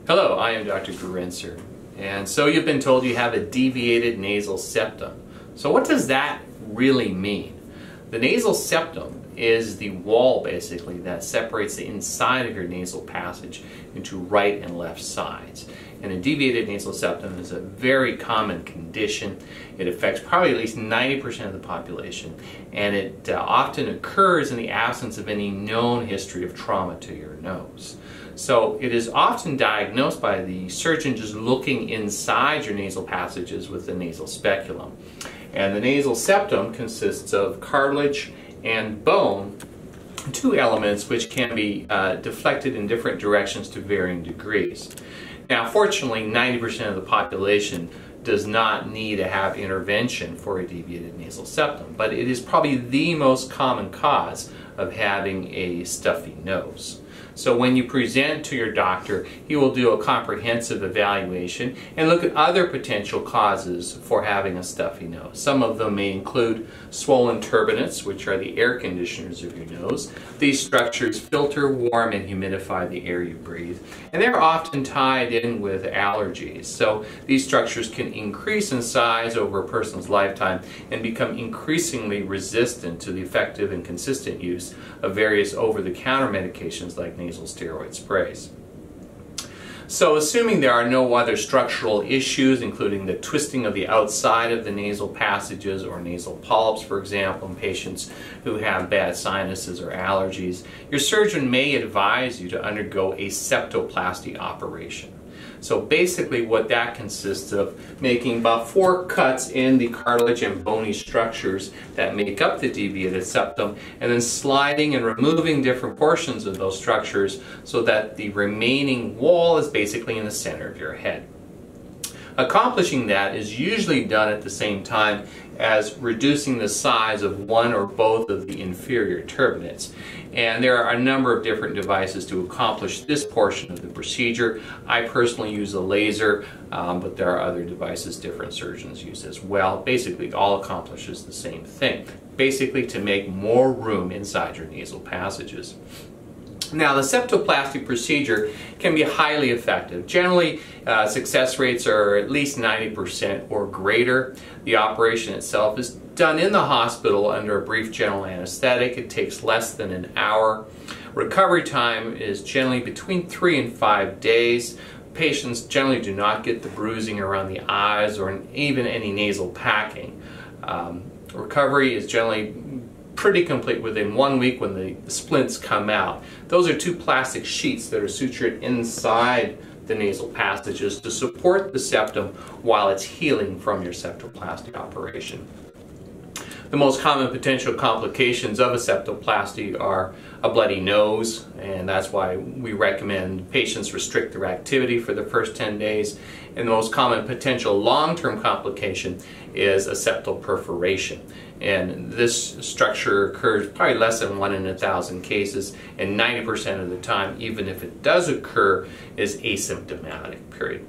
Hello, I am Dr. GERENCER, and so you've been told you have a deviated nasal septum. So what does that really mean? The nasal septum is the wall basically that separates the inside of your nasal passage into right and left sides. And a deviated nasal septum is a very common condition. It affects probably at least 90% of the population, and it often occurs in the absence of any known history of trauma to your nose. So it is often diagnosed by the surgeon just looking inside your nasal passages with the nasal speculum. And the nasal septum consists of cartilage and bone, two elements which can be deflected in different directions to varying degrees. Now, fortunately, 90% of the population does not need to have intervention for a deviated nasal septum, but it is probably the most common cause of having a stuffy nose. So when you present to your doctor, he will do a comprehensive evaluation and look at other potential causes for having a stuffy nose. Some of them may include swollen turbinates, which are the air conditioners of your nose. These structures filter, warm, and humidify the air you breathe, and they're often tied in with allergies. So these structures can increase in size over a person's lifetime and become increasingly resistant to the effective and consistent use of various over-the-counter medications like nasal steroid sprays. So assuming there are no other structural issues, including the twisting of the outside of the nasal passages or nasal polyps, for example, in patients who have bad sinuses or allergies, your surgeon may advise you to undergo a septoplasty operation. So basically what that consists of making about 4 cuts in the cartilage and bony structures that make up the deviated septum, and then sliding and removing different portions of those structures so that the remaining wall is basically in the center of your head. Accomplishing that is usually done at the same time as reducing the size of one or both of the inferior turbinates. And there are a number of different devices to accomplish this portion of the procedure. I personally use a laser, but there are other devices different surgeons use as well. Basically, all accomplishes the same thing. Basically, to make more room inside your nasal passages. Now, the septoplasty procedure can be highly effective. Generally, success rates are at least 90% or greater. The operation itself is done in the hospital under a brief general anesthetic. It takes less than an hour. Recovery time is generally between 3 and 5 days. Patients generally do not get the bruising around the eyes or even any nasal packing. Recovery is generally pretty complete within 1 week when the splints come out. Those are 2 plastic sheets that are sutured inside the nasal passages to support the septum while it's healing from your septoplasty operation. The most common potential complications of a septoplasty are a bloody nose, and that's why we recommend patients restrict their activity for the first 10 days. And the most common potential long-term complication is a septal perforation. And this structure occurs probably less than 1 in 1,000 cases, and 90% of the time, even if it does occur, is asymptomatic, period.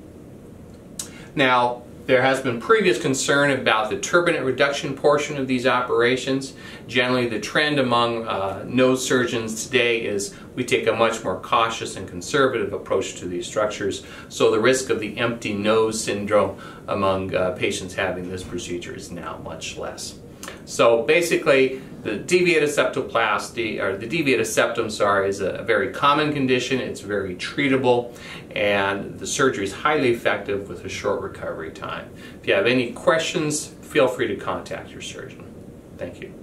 Now, there has been previous concern about the turbinate reduction portion of these operations. Generally, the trend among nose surgeons today is we take a much more cautious and conservative approach to these structures, so the risk of the empty nose syndrome among patients having this procedure is now much less. So basically, the deviated septoplasty, or the deviated septum, is a very common condition. It's very treatable, and the surgery is highly effective with a short recovery time. If you have any questions, feel free to contact your surgeon. Thank you.